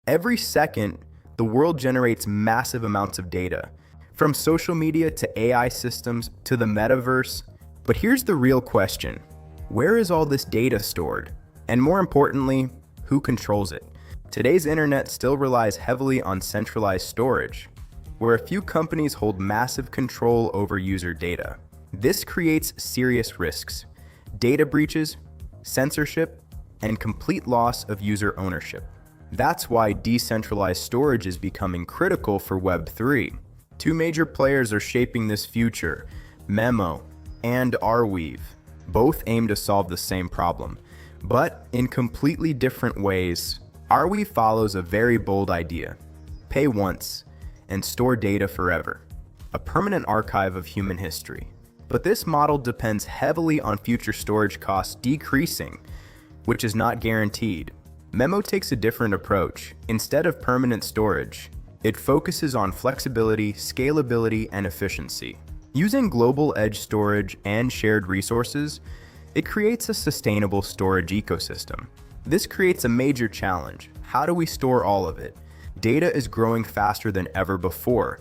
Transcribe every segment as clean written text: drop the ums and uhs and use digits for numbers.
Every second, the world generates massive amounts of data, from social media to AI systems to the metaverse. But here's the real question. Where is all this data stored? And more importantly, who controls it? Today's internet still relies heavily on centralized storage, where a few companies hold massive control over user data. This creates serious risks: data breaches, censorship, and complete loss of user ownership. That's why decentralized storage is becoming critical for Web3. Two major players are shaping this future: MEMO and Arweave. Both aim to solve the same problem, but in completely different ways. Arweave follows a very bold idea: pay once and store data forever, a permanent archive of human history. But this model depends heavily on future storage costs decreasing, which is not guaranteed. MEMO takes a different approach. Instead of permanent storage, it focuses on flexibility, scalability, and efficiency. Using global edge storage and shared resources, it creates a sustainable storage ecosystem. This creates a major challenge. How do we store all of it? Data is growing faster than ever before,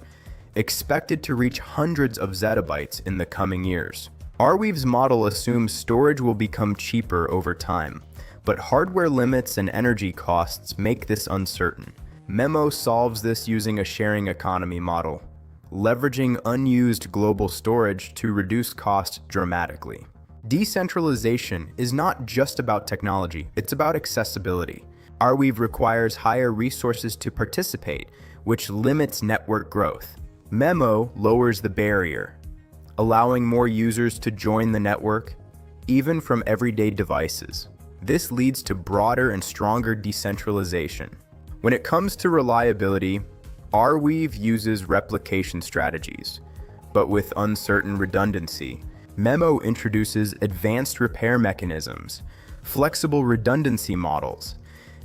expected to reach hundreds of zettabytes in the coming years. Arweave's model assumes storage will become cheaper over time, but hardware limits and energy costs make this uncertain. MEMO solves this using a sharing economy model, leveraging unused global storage to reduce costs dramatically. Decentralization is not just about technology, it's about accessibility. Arweave requires higher resources to participate, which limits network growth. MEMO lowers the barrier, allowing more users to join the network, even from everyday devices. This leads to broader and stronger decentralization. When it comes to reliability, Arweave uses replication strategies, but with uncertain redundancy. MEMO introduces advanced repair mechanisms, flexible redundancy models,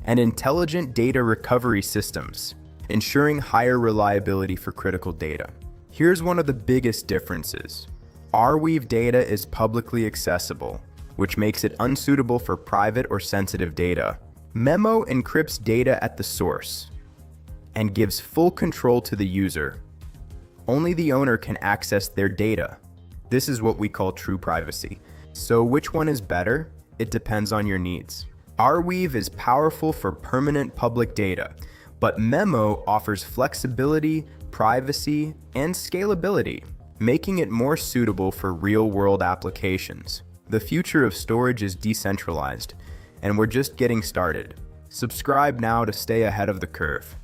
and intelligent data recovery systems, ensuring higher reliability for critical data. Here's one of the biggest differences. Arweave data is publicly accessible, which makes it unsuitable for private or sensitive data. MEMO encrypts data at the source and gives full control to the user. Only the owner can access their data. This is what we call true privacy. So which one is better? It depends on your needs. Arweave is powerful for permanent public data, but MEMO offers flexibility, privacy, and scalability, making it more suitable for real-world applications. The future of storage is decentralized, and we're just getting started. Subscribe now to stay ahead of the curve.